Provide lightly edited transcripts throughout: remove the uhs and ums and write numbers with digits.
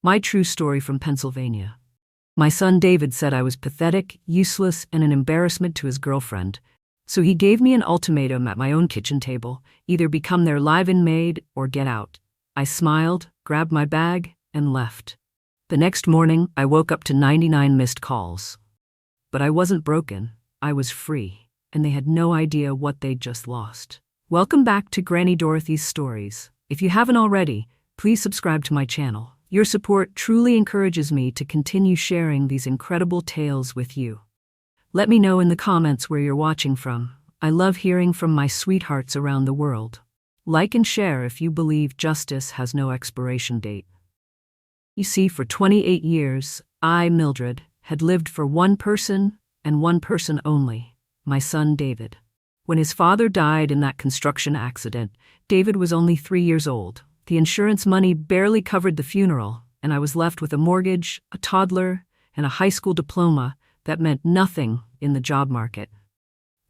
My true story from Pennsylvania. My son David said I was pathetic, useless, and an embarrassment to his girlfriend. So he gave me an ultimatum at my own kitchen table: either become their live-in maid or get out. I smiled, grabbed my bag, and left. The next morning, I woke up to 99 missed calls. But I wasn't broken. I was free, and they had no idea what they'd just lost. Welcome back to Granny Dorothy's Stories. If you haven't already, please subscribe to my channel. Your support truly encourages me to continue sharing these incredible tales with you. Let me know in the comments where you're watching from. I love hearing from my sweethearts around the world. Like and share if you believe justice has no expiration date. You see, for 28 years, I, Mildred, had lived for one person and one person only: my son David. When his father died in that construction accident, David was only 3 years old. The insurance money barely covered the funeral, and I was left with a mortgage, a toddler, and a high school diploma that meant nothing in the job market.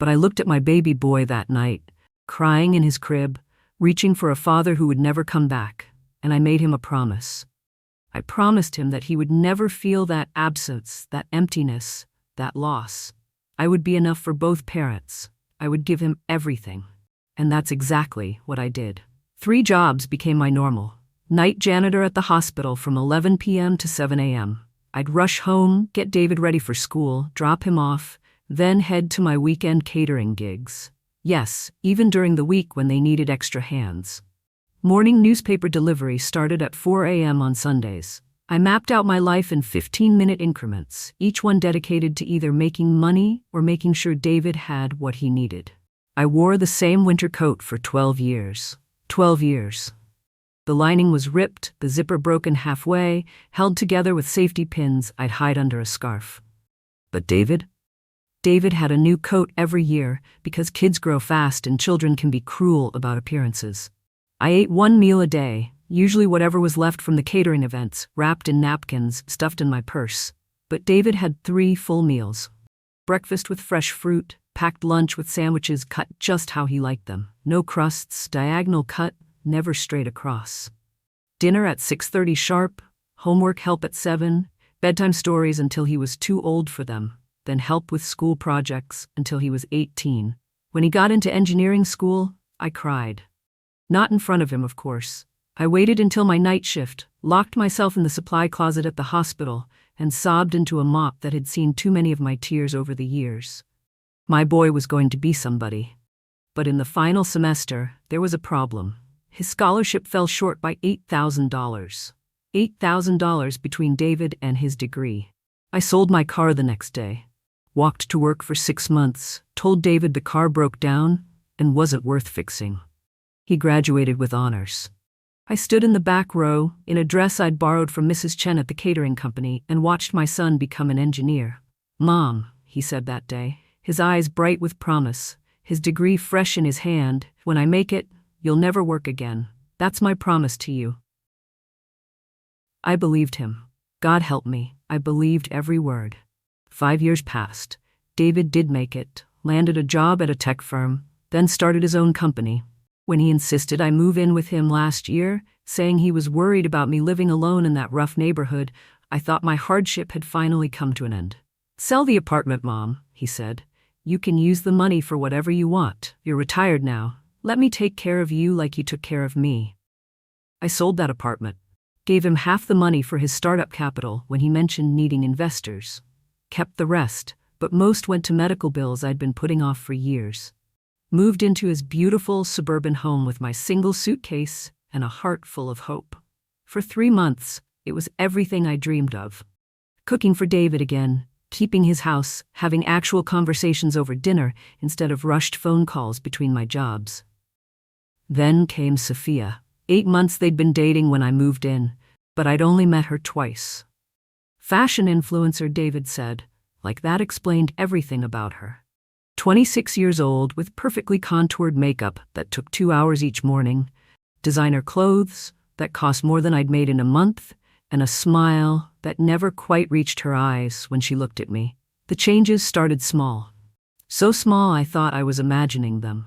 But I looked at my baby boy that night, crying in his crib, reaching for a father who would never come back, and I made him a promise. I promised him that he would never feel that absence, that emptiness, that loss. I would be enough for both parents. I would give him everything. And that's exactly what I did. 3 jobs became my normal. Night janitor at the hospital from 11 p.m. to 7 a.m. I'd rush home, get David ready for school, drop him off, then head to my weekend catering gigs. Yes, even during the week when they needed extra hands. Morning newspaper delivery started at 4 a.m. on Sundays. I mapped out my life in 15-minute increments, each one dedicated to either making money or making sure David had what he needed. I wore the same winter coat for 12 years. 12 years. The lining was ripped, the zipper broken halfway, held together with safety pins I'd hide under a scarf. But David? David had a new coat every year because kids grow fast and children can be cruel about appearances. I ate 1 meal a day, usually whatever was left from the catering events, wrapped in napkins, stuffed in my purse. But David had 3 full meals. Breakfast with fresh fruit, packed lunch with sandwiches cut just how he liked them. No crusts, diagonal cut, never straight across. Dinner at 6:30 sharp, homework help at 7, bedtime stories until he was too old for them, then help with school projects until he was 18. When he got into engineering school, I cried. Not in front of him, of course. I waited until my night shift, locked myself in the supply closet at the hospital, and sobbed into a mop that had seen too many of my tears over the years. My boy was going to be somebody. But in the final semester, there was a problem. His scholarship fell short by $8,000. $8,000 between David and his degree. I sold my car the next day. Walked to work for 6 months, told David the car broke down and wasn't worth fixing. He graduated with honors. I stood in the back row, in a dress I'd borrowed from Mrs. Chen at the catering company, and watched my son become an engineer. "Mom," he said that day, his eyes bright with promise, his degree fresh in his hand, "when I make it, you'll never work again. That's my promise to you." I believed him. God help me, I believed every word. 5 years passed. David did make it, landed a job at a tech firm, then started his own company. When he insisted I move in with him last year, saying he was worried about me living alone in that rough neighborhood, I thought my hardship had finally come to an end. "Sell the apartment, Mom," he said. "You can use the money for whatever you want. You're retired now. Let me take care of you like you took care of me." I sold that apartment. Gave him half the money for his startup capital when he mentioned needing investors. Kept the rest, but most went to medical bills I'd been putting off for years. Moved into his beautiful suburban home with my single suitcase and a heart full of hope. For 3 months, it was everything I dreamed of. Cooking for David again, keeping his house, having actual conversations over dinner instead of rushed phone calls between my jobs. Then came Sophia. 8 months they'd been dating when I moved in, but I'd only met her twice. Fashion influencer, David said, like that explained everything about her. 26 years old with perfectly contoured makeup that took 2 hours each morning, designer clothes that cost more than I'd made in a month, and a smile that never quite reached her eyes when she looked at me. The changes started small. So small I thought I was imagining them.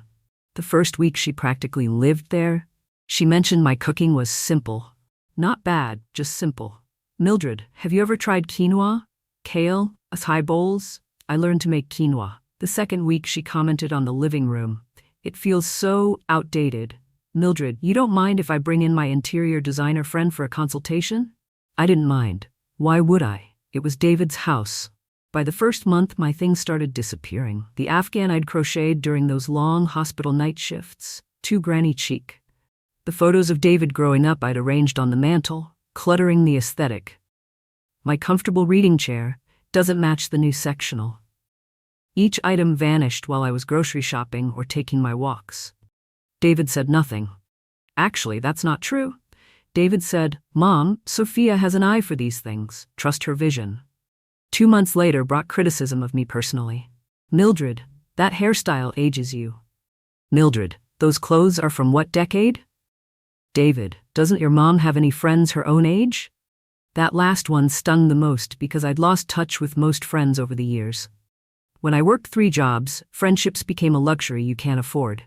The first week she practically lived there. She mentioned my cooking was simple. Not bad, just simple. Mildred, have you ever tried quinoa? Kale? Acai bowls? I learned to make quinoa. The second week she commented on the living room. It feels so outdated. Mildred, you don't mind if I bring in my interior designer friend for a consultation? I didn't mind. Why would I? It was David's house. By the first month, my things started disappearing. The Afghan I'd crocheted during those long hospital night shifts. Too granny chic. The photos of David growing up I'd arranged on the mantel, cluttering the aesthetic. My comfortable reading chair doesn't match the new sectional. Each item vanished while I was grocery shopping or taking my walks. David said nothing. Actually, that's not true. David said, "Mom, Sophia has an eye for these things. Trust her vision." 2 months later brought criticism of me personally. Mildred, that hairstyle ages you. Mildred, those clothes are from what decade? David, doesn't your mom have any friends her own age? That last one stung the most because I'd lost touch with most friends over the years. When I worked 3 jobs, friendships became a luxury you can't afford.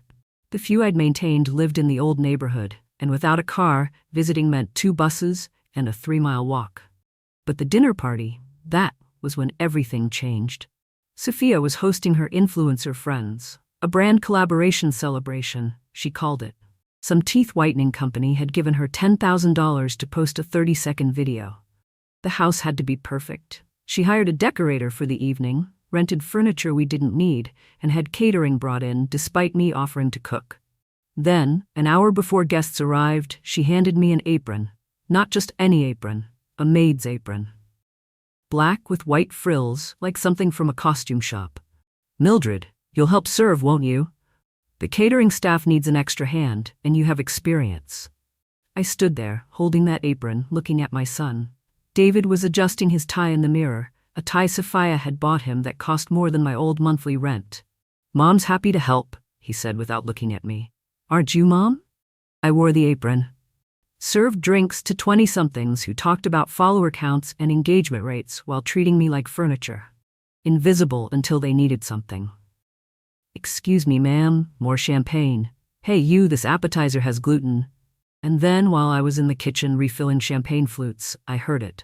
The few I'd maintained lived in the old neighborhood, and without a car, visiting meant 2 buses and a 3-mile walk. But the dinner party, that was when everything changed. Sophia was hosting her influencer friends, a brand collaboration celebration, she called it. Some teeth whitening company had given her $10,000 to post a 30-second video. The house had to be perfect. She hired a decorator for the evening, rented furniture we didn't need, and had catering brought in despite me offering to cook. Then, an hour before guests arrived, she handed me an apron. Not just any apron, a maid's apron. Black with white frills, like something from a costume shop. Mildred, you'll help serve, won't you? The catering staff needs an extra hand, and you have experience. I stood there, holding that apron, looking at my son. David was adjusting his tie in the mirror, a tie Sophia had bought him that cost more than my old monthly rent. "Mom's happy to help," he said without looking at me. "Aren't you, Mom?" I wore the apron. Served drinks to 20-somethings who talked about follower counts and engagement rates while treating me like furniture. Invisible until they needed something. "Excuse me, ma'am, more champagne. Hey you, this appetizer has gluten." And then, while I was in the kitchen refilling champagne flutes, I heard it.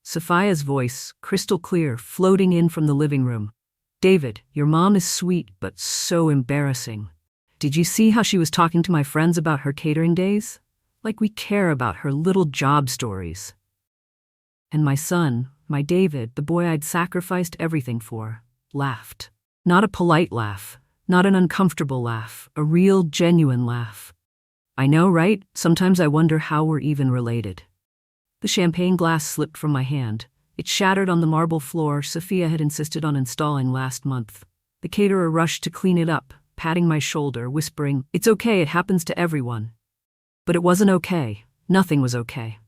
Sophia's voice, crystal clear, floating in from the living room. "David, your mom is sweet, but so embarrassing. Did you see how she was talking to my friends about her catering days? Like we care about her little job stories." And my son, my David, the boy I'd sacrificed everything for, laughed. Not a polite laugh, not an uncomfortable laugh, a real, genuine laugh. I know, right? Sometimes I wonder how we're even related. The champagne glass slipped from my hand. It shattered on the marble floor Sophia had insisted on installing last month. The caterer rushed to clean it up, patting my shoulder, whispering, "It's okay, it happens to everyone." But it wasn't okay. Nothing was okay.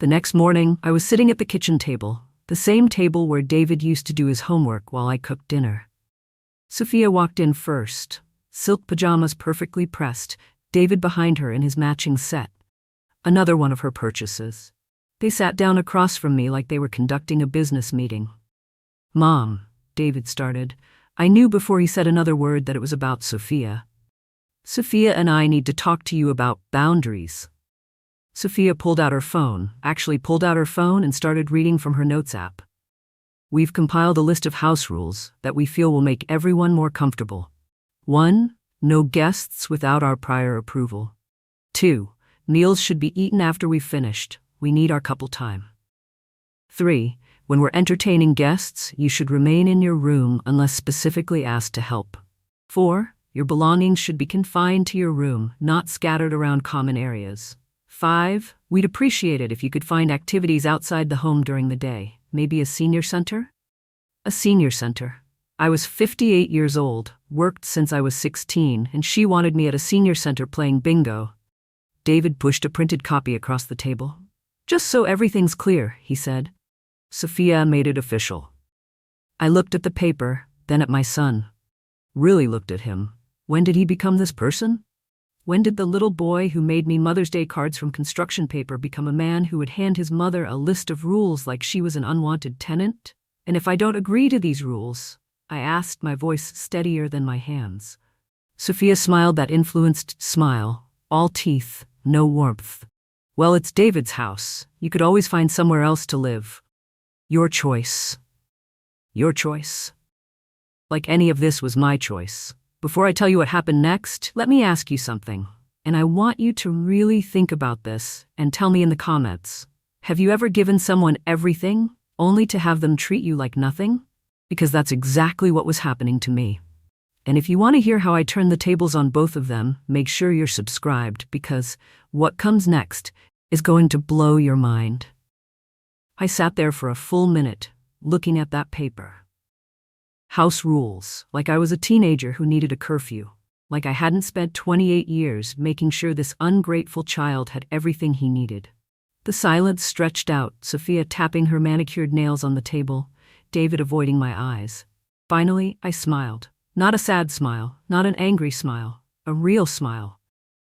The next morning, I was sitting at the kitchen table, the same table where David used to do his homework while I cooked dinner. Sophia walked in first, silk pajamas perfectly pressed, David behind her in his matching set. Another one of her purchases. They sat down across from me like they were conducting a business meeting. "Mom," David started. I knew before he said another word that it was about Sophia. "Sophia and I need to talk to you about boundaries." Sophia pulled out her phone and started reading from her notes app. "We've compiled a list of house rules that we feel will make everyone more comfortable. 1. No guests without our prior approval. 2. Meals should be eaten after we've finished. We need our couple time. 3. When we're entertaining guests, you should remain in your room unless specifically asked to help. 4. Your belongings should be confined to your room, not scattered around common areas. 5. We'd appreciate it if you could find activities outside the home during the day. Maybe a senior center?" A senior center. I was 58 years old, worked since I was 16, and she wanted me at a senior center playing bingo. David pushed a printed copy across the table. "Just so everything's clear," he said. Sophia made it official. I looked at the paper, then at my son. Really looked at him. When did he become this person? When did the little boy who made me Mother's Day cards from construction paper become a man who would hand his mother a list of rules like she was an unwanted tenant? "And if I don't agree to these rules?" I asked, my voice steadier than my hands. Sophia smiled that influenced smile, all teeth, no warmth. Well, it's David's house. You could always find somewhere else to live. Your choice. Your choice. Like any of this was my choice. Before I tell you what happened next, let me ask you something. And I want you to really think about this and tell me in the comments. Have you ever given someone everything only to have them treat you like nothing? Because that's exactly what was happening to me. And if you want to hear how I turn the tables on both of them, make sure you're subscribed because what comes next is going to blow your mind. I sat there for a full minute, looking at that paper. House rules, like I was a teenager who needed a curfew, like I hadn't spent 28 years making sure this ungrateful child had everything he needed. The silence stretched out, Sophia tapping her manicured nails on the table, David avoiding my eyes. Finally, I smiled. Not a sad smile, not an angry smile, a real smile.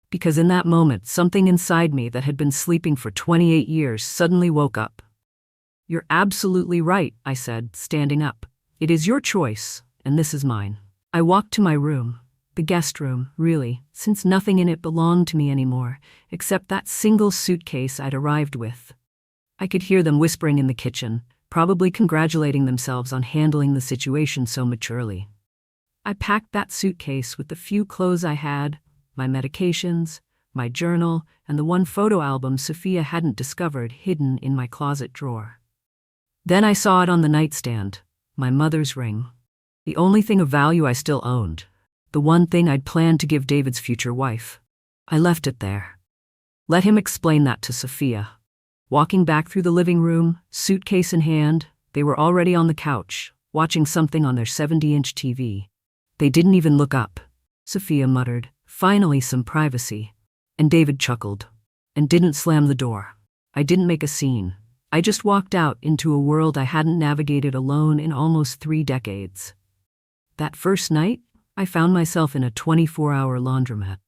Because in that moment, something inside me that had been sleeping for 28 years suddenly woke up. You're absolutely right, I said, standing up. It is your choice, and this is mine. I walked to my room, the guest room, really, since nothing in it belonged to me anymore, except that single suitcase I'd arrived with. I could hear them whispering in the kitchen, probably congratulating themselves on handling the situation so maturely. I packed that suitcase with the few clothes I had, my medications, my journal, and the one photo album Sophia hadn't discovered hidden in my closet drawer. Then I saw it on the nightstand, my mother's ring. The only thing of value I still owned. The one thing I'd planned to give David's future wife. I left it there. Let him explain that to Sophia. Walking back through the living room, suitcase in hand, they were already on the couch, watching something on their 70-inch TV. They didn't even look up. Sophia muttered, "Finally some privacy." And David chuckled, and didn't slam the door. I didn't make a scene. I just walked out into a world I hadn't navigated alone in almost 3 decades. That first night, I found myself in a 24-hour laundromat.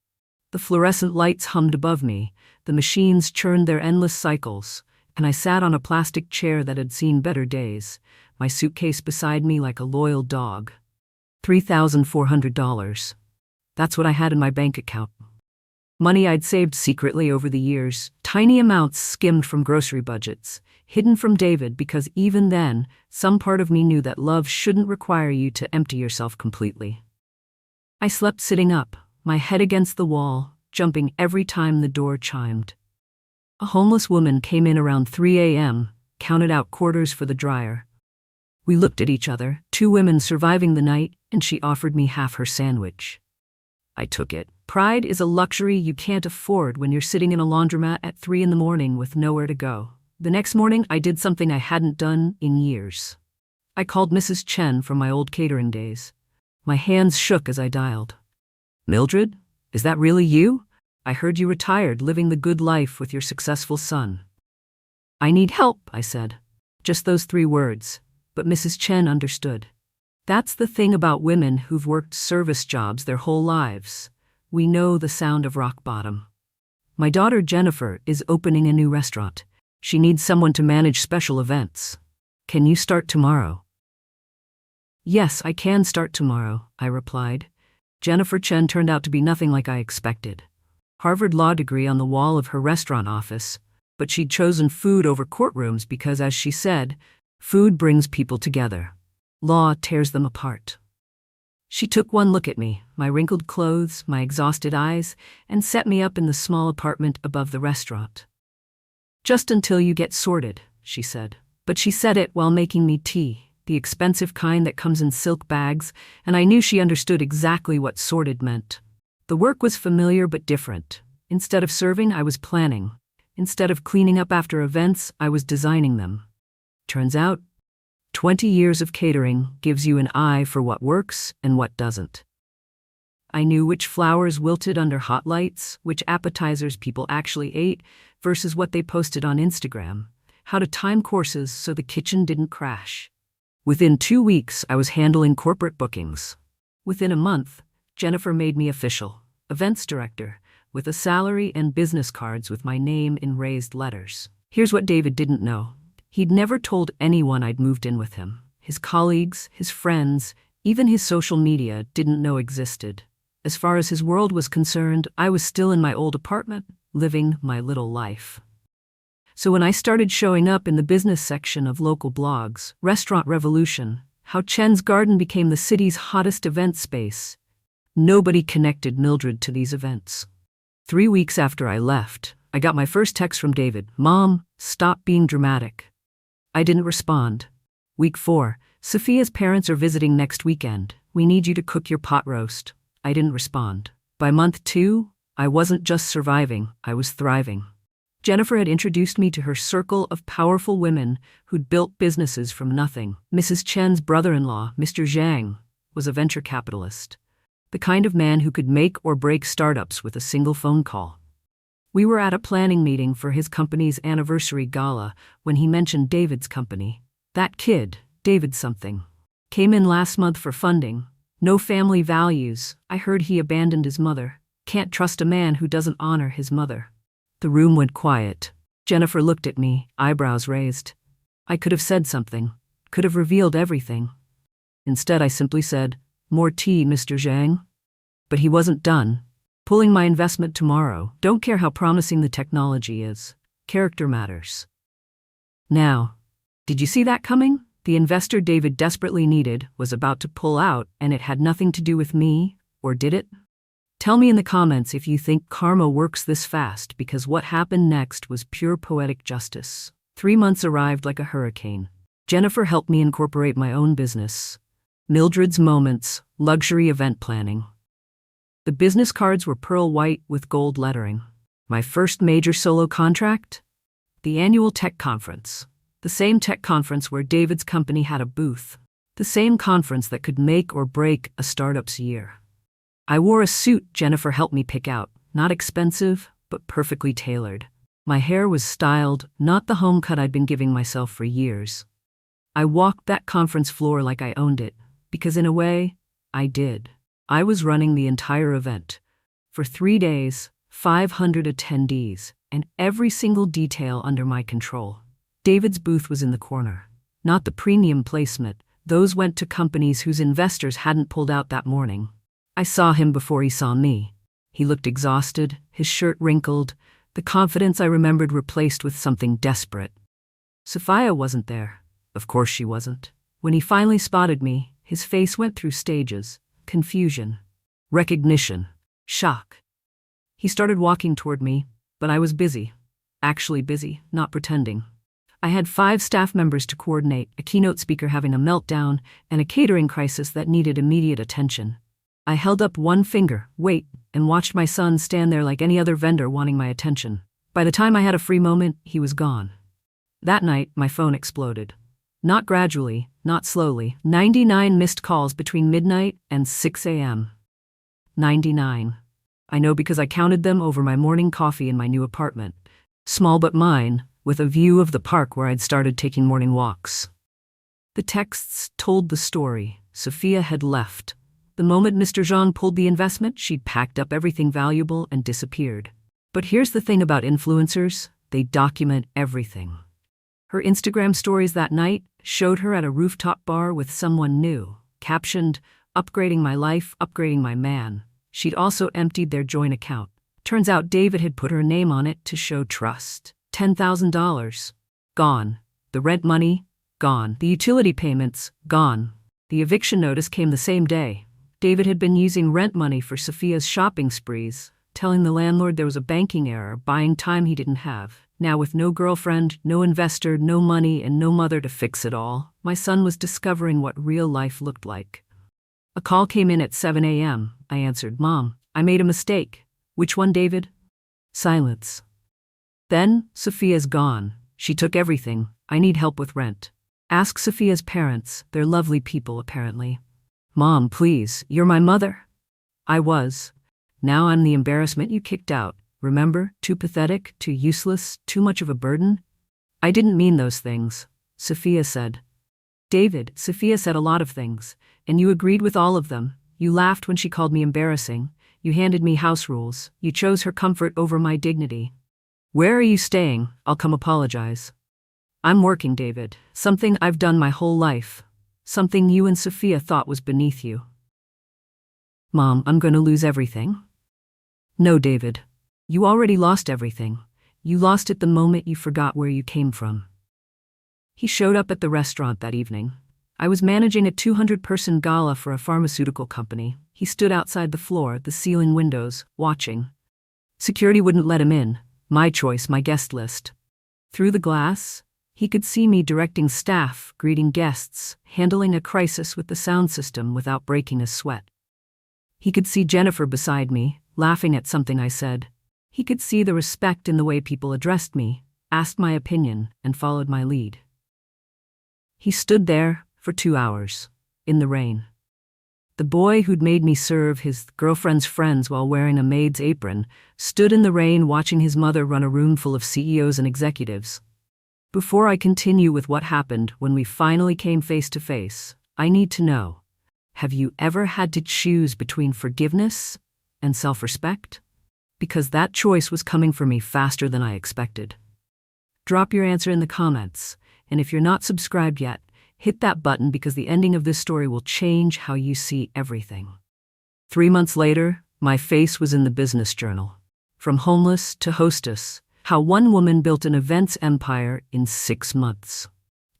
The fluorescent lights hummed above me, the machines churned their endless cycles, and I sat on a plastic chair that had seen better days, my suitcase beside me like a loyal dog. $3,400. That's what I had in my bank account. Money I'd saved secretly over the years, tiny amounts skimmed from grocery budgets, hidden from David because even then, some part of me knew that love shouldn't require you to empty yourself completely. I slept sitting up, my head against the wall, jumping every time the door chimed. A homeless woman came in around 3 a.m., counted out quarters for the dryer. We looked at each other, 2 women surviving the night, and she offered me half her sandwich. I took it. Pride is a luxury you can't afford when you're sitting in a laundromat at 3 a.m. with nowhere to go. The next morning, I did something I hadn't done in years. I called Mrs. Chen from my old catering days. My hands shook as I dialed. "Mildred, is that really you? I heard you retired, living the good life with your successful son." "I need help," I said. Just those 3 words. But Mrs. Chen understood. That's the thing about women who've worked service jobs their whole lives. We know the sound of rock bottom. "My daughter Jennifer is opening a new restaurant. She needs someone to manage special events. Can you start tomorrow?" "Yes, I can start tomorrow," I replied. Jennifer Chen turned out to be nothing like I expected. Harvard law degree on the wall of her restaurant office, but she'd chosen food over courtrooms because, as she said, food brings people together. Law tears them apart. She took one look at me, my wrinkled clothes, my exhausted eyes, and set me up in the small apartment above the restaurant. "Just until you get sorted," she said. But she said it while making me tea, the expensive kind that comes in silk bags, and I knew she understood exactly what sorted meant. The work was familiar but different. Instead of serving, I was planning. Instead of cleaning up after events, I was designing them. Turns out, 20 years of catering gives you an eye for what works and what doesn't. I knew which flowers wilted under hot lights, which appetizers people actually ate versus what they posted on Instagram, how to time courses so the kitchen didn't crash. Within 2 weeks, I was handling corporate bookings. Within a month, Jennifer made me official, events director, with a salary and business cards with my name in raised letters. Here's what David didn't know. He'd never told anyone I'd moved in with him. His colleagues, his friends, even his social media didn't know existed. As far as his world was concerned, I was still in my old apartment, living my little life. So when I started showing up in the business section of local blogs, Restaurant Revolution, how Chen's Garden became the city's hottest event space, nobody connected Mildred to these events. 3 weeks after I left, I got my first text from David. Mom, stop being dramatic. I didn't respond. Week 4, Sophia's parents are visiting next weekend. We need you to cook your pot roast. I didn't respond. By month 2, I wasn't just surviving, I was thriving. Jennifer had introduced me to her circle of powerful women who'd built businesses from nothing. Mrs. Chen's brother-in-law, Mr. Zhang, was a venture capitalist, the kind of man who could make or break startups with a single phone call. We were at a planning meeting for his company's anniversary gala when he mentioned David's company. That kid, David something, came in last month for funding. No family values. I heard he abandoned his mother. Can't trust a man who doesn't honor his mother. The room went quiet. Jennifer looked at me, eyebrows raised. I could have said something, could have revealed everything. Instead, I simply said, "More tea, Mr. Zhang." But he wasn't done. "Pulling my investment tomorrow. Don't care how promising the technology is. Character matters." Now, did you see that coming? The investor David desperately needed was about to pull out, and it had nothing to do with me, or did it? Tell me in the comments if you think karma works this fast, because what happened next was pure poetic justice. 3 months arrived like a hurricane. Jennifer helped me incorporate my own business. Mildred's Moments, luxury event planning. The business cards were pearl white with gold lettering. My first major solo contract? The annual tech conference. The same tech conference where David's company had a booth. The same conference that could make or break a startup's year. I wore a suit Jennifer helped me pick out, not expensive, but perfectly tailored. My hair was styled, not the home cut I'd been giving myself for years. I walked that conference floor like I owned it, because in a way, I did. I was running the entire event. For 3 days, 500 attendees, and every single detail under my control. David's booth was in the corner. Not the premium placement. Those went to companies whose investors hadn't pulled out that morning. I saw him before he saw me. He looked exhausted, his shirt wrinkled, the confidence I remembered replaced with something desperate. Sophia wasn't there. Of course she wasn't. When he finally spotted me, his face went through stages. Confusion. Recognition. Shock. He started walking toward me, but I was busy. Actually busy, not pretending. I had 5 staff members to coordinate, a keynote speaker having a meltdown, and a catering crisis that needed immediate attention. I held up one finger, wait, and watched my son stand there like any other vendor wanting my attention. By the time I had a free moment, he was gone. That night, my phone exploded. Not gradually, not slowly. 99 missed calls between midnight and 6 a.m. 99. I know because I counted them over my morning coffee in my new apartment. Small but mine, with a view of the park where I'd started taking morning walks. The texts told the story. Sophia had left. The moment Mr. Zhang pulled the investment, she'd packed up everything valuable and disappeared. But here's the thing about influencers, they document everything. Her Instagram stories that night showed her at a rooftop bar with someone new, captioned, "Upgrading my life, upgrading my man." She'd also emptied their joint account. Turns out David had put her name on it to show trust. $10,000. Gone. The rent money? Gone. The utility payments? Gone. The eviction notice came the same day. David had been using rent money for Sophia's shopping sprees, telling the landlord there was a banking error, buying time he didn't have. Now with no girlfriend, no investor, no money, and no mother to fix it all, my son was discovering what real life looked like. A call came in at 7 a.m. I answered, "Mom, I made a mistake." "Which one, David?" Silence. Then, "Sophia's gone. She took everything. I need help with rent." "Ask Sophia's parents. They're lovely people, apparently." "Mom, please, you're my mother." I was. Now I'm the embarrassment you kicked out. Remember? Too pathetic, too useless, too much of a burden? "I didn't mean those things," Sophia said. "David, Sophia said a lot of things, and you agreed with all of them. You laughed when she called me embarrassing. You handed me house rules. You chose her comfort over my dignity. Where are you staying? I'll come apologize." "I'm working, David. Something I've done my whole life. Something you and Sophia thought was beneath you." "Mom, I'm going to lose everything." "No, David. You already lost everything. You lost it the moment you forgot where you came from. He showed up at the restaurant that evening. I was managing a 200-person gala for a pharmaceutical company. He stood outside the floor, the ceiling windows, watching. Security wouldn't let him in. My choice, my guest list. Through the glass, he could see me directing staff, greeting guests, handling a crisis with the sound system without breaking a sweat. He could see Jennifer beside me, laughing at something I said. He could see the respect in the way people addressed me, asked my opinion, and followed my lead. He stood there for 2 hours, in the rain. The boy who'd made me serve his girlfriend's friends while wearing a maid's apron stood in the rain watching his mother run a room full of CEOs and executives. Before I continue with what happened when we finally came face to face, I need to know, have you ever had to choose between forgiveness and self-respect? Because that choice was coming for me faster than I expected. Drop your answer in the comments, and if you're not subscribed yet, hit that button because the ending of this story will change how you see everything. 3 months later, my face was in the business journal. From homeless to hostess, how one woman built an events empire in 6 months.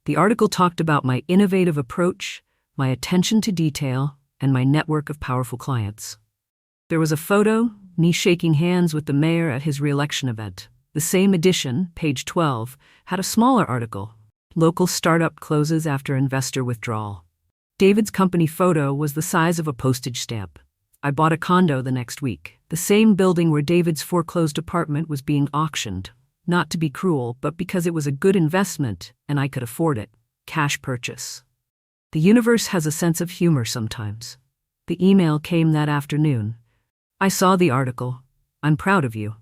The article talked about my innovative approach, my attention to detail, and my network of powerful clients. There was a photo, me shaking hands with the mayor at his re-election event. The same edition, page 12, had a smaller article. Local startup closes after investor withdrawal. David's company photo was the size of a postage stamp. I bought a condo the next week. The same building where David's foreclosed apartment was being auctioned. Not to be cruel, but because it was a good investment and I could afford it. Cash purchase. The universe has a sense of humor sometimes. The email came that afternoon. I saw the article. I'm proud of you.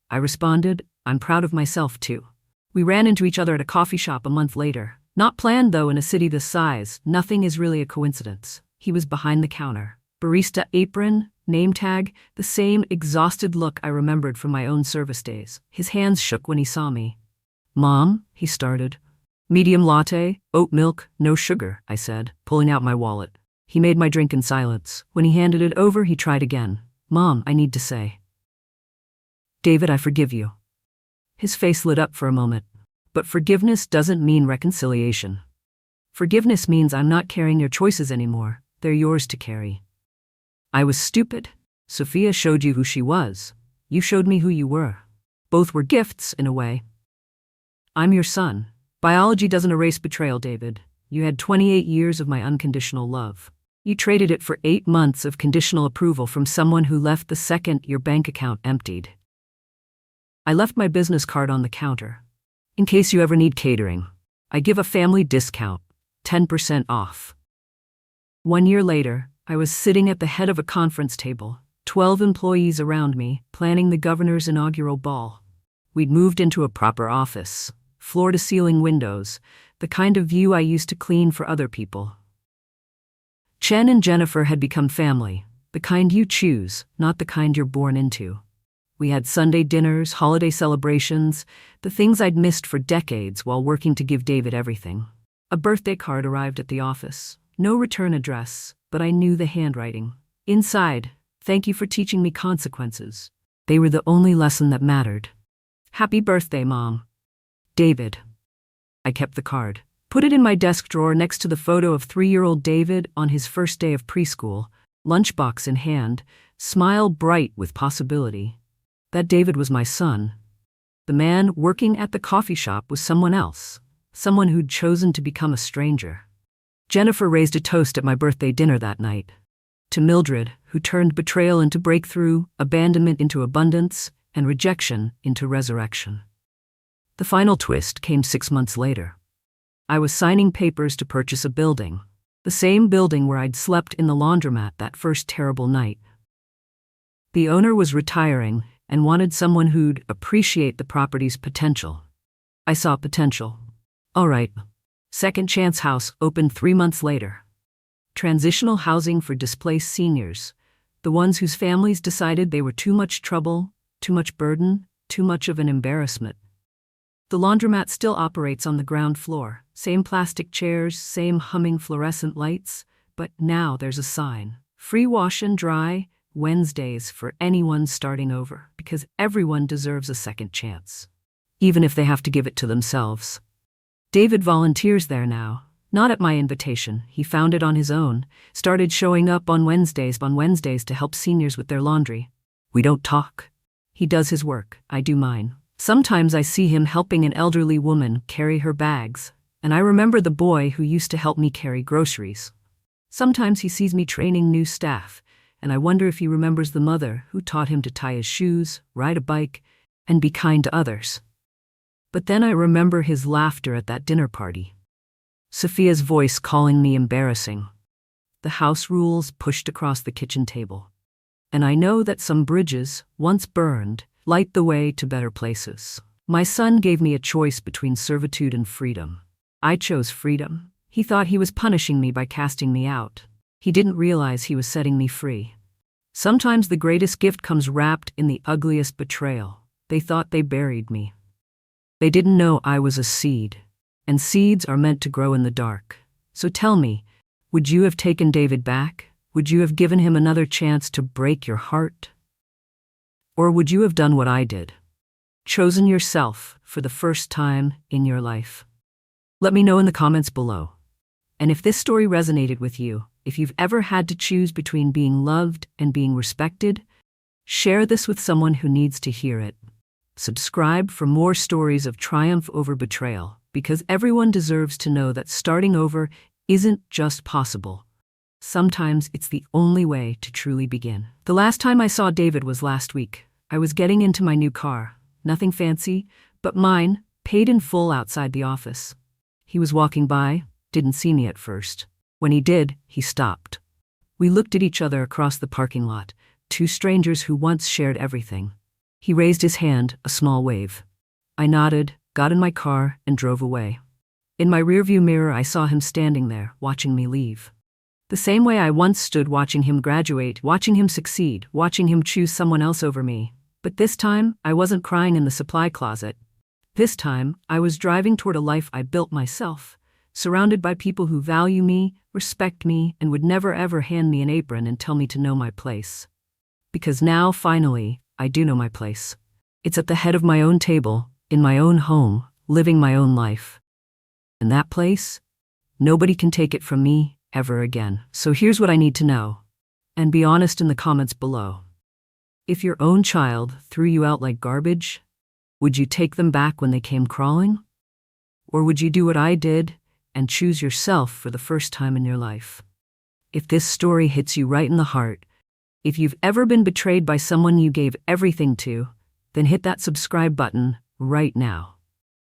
I responded, I'm proud of myself too. We ran into each other at a coffee shop a month later. Not planned though in a city this size, nothing is really a coincidence. He was behind the counter. Barista apron, name tag, the same exhausted look I remembered from my own service days. His hands shook when he saw me. Mom, he started. Medium latte, oat milk, no sugar, I said, pulling out my wallet. He made my drink in silence. When he handed it over, he tried again. Mom, I need to say. David, I forgive you. His face lit up for a moment. But forgiveness doesn't mean reconciliation. Forgiveness means I'm not carrying your choices anymore. They're yours to carry. I was stupid. Sophia showed you who she was. You showed me who you were. Both were gifts, in a way. I'm your son. Biology doesn't erase betrayal, David. You had 28 years of my unconditional love. You traded it for 8 months of conditional approval from someone who left the second your bank account emptied. I left my business card on the counter. In case you ever need catering, I give a family discount, 10% off. 1 year later, I was sitting at the head of a conference table, 12 employees around me, planning the governor's inaugural ball. We'd moved into a proper office, floor-to-ceiling windows, the kind of view I used to clean for other people. Chen and Jennifer had become family, the kind you choose, not the kind you're born into. We had Sunday dinners, holiday celebrations, the things I'd missed for decades while working to give David everything. A birthday card arrived at the office. No return address, but I knew the handwriting. Inside, thank you for teaching me consequences. They were the only lesson that mattered. Happy birthday, Mom. David. I kept the card. Put it in my desk drawer next to the photo of 3-year-old David on his first day of preschool, lunchbox in hand, smile bright with possibility. That David was my son. The man working at the coffee shop was someone else, someone who'd chosen to become a stranger. Jennifer raised a toast at my birthday dinner that night. To Mildred, who turned betrayal into breakthrough, abandonment into abundance, and rejection into resurrection. The final twist came 6 months later. I was signing papers to purchase a building, the same building where I'd slept in the laundromat that first terrible night. The owner was retiring and wanted someone who'd appreciate the property's potential. I saw potential. All right. Second Chance House opened 3 months later. Transitional housing for displaced seniors, the ones whose families decided they were too much trouble, too much burden, too much of an embarrassment. The laundromat still operates on the ground floor, same plastic chairs, same humming fluorescent lights, but now there's a sign. Free wash and dry, Wednesdays for anyone starting over, because everyone deserves a second chance. even if they have to give it to themselves. David volunteers there now, not at my invitation. He found it on his own, started showing up on Wednesdays to help seniors with their laundry. We don't talk. He does his work, I do mine. Sometimes I see him helping an elderly woman carry her bags, and I remember the boy who used to help me carry groceries. Sometimes he sees me training new staff, and I wonder if he remembers the mother who taught him to tie his shoes, ride a bike, and be kind to others. But then I remember his laughter at that dinner party. Sophia's voice calling me embarrassing. The house rules pushed across the kitchen table. And I know that some bridges, once burned, light the way to better places. My son gave me a choice between servitude and freedom. I chose freedom. He thought he was punishing me by casting me out. He didn't realize he was setting me free. Sometimes the greatest gift comes wrapped in the ugliest betrayal. They thought they buried me. They didn't know I was a seed, and seeds are meant to grow in the dark. So tell me, would you have taken David back? Would you have given him another chance to break your heart? Or would you have done what I did? Chosen yourself for the first time in your life? Let me know in the comments below. And if this story resonated with you, if you've ever had to choose between being loved and being respected, share this with someone who needs to hear it. Subscribe for more stories of triumph over betrayal, because everyone deserves to know that starting over isn't just possible. Sometimes it's the only way to truly begin. The last time I saw David was last week. I was getting into my new car. Nothing fancy, but mine, paid in full outside the office. He was walking by, didn't see me at first. When he did, he stopped. We looked at each other across the parking lot, two strangers who once shared everything. He raised his hand, a small wave. I nodded, got in my car, and drove away. In my rearview mirror, I saw him standing there, watching me leave. The same way I once stood watching him graduate, watching him succeed, watching him choose someone else over me. But this time, I wasn't crying in the supply closet. This time, I was driving toward a life I built myself, surrounded by people who value me, respect me, and would never ever hand me an apron and tell me to know my place. Because now, finally, I do know my place. It's at the head of my own table, in my own home, living my own life. And that place? Nobody can take it from me, ever again. So here's what I need to know. And be honest in the comments below. If your own child threw you out like garbage, would you take them back when they came crawling? Or would you do what I did and choose yourself for the first time in your life? If this story hits you right in the heart, if you've ever been betrayed by someone you gave everything to, then hit that subscribe button right now.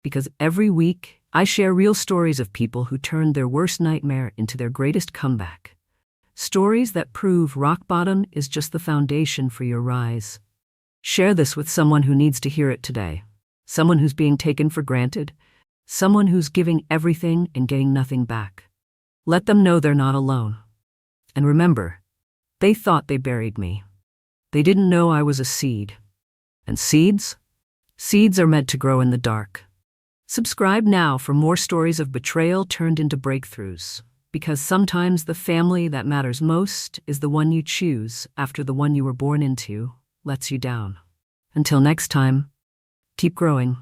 Because every week, I share real stories of people who turned their worst nightmare into their greatest comeback. Stories that prove rock bottom is just the foundation for your rise. Share this with someone who needs to hear it today. Someone who's being taken for granted. Someone who's giving everything and getting nothing back. Let them know they're not alone. And remember, they thought they buried me. They didn't know I was a seed. And seeds? Seeds are meant to grow in the dark. Subscribe now for more stories of betrayal turned into breakthroughs. Because sometimes the family that matters most is the one you choose after the one you were born into lets you down. Until next time, keep growing.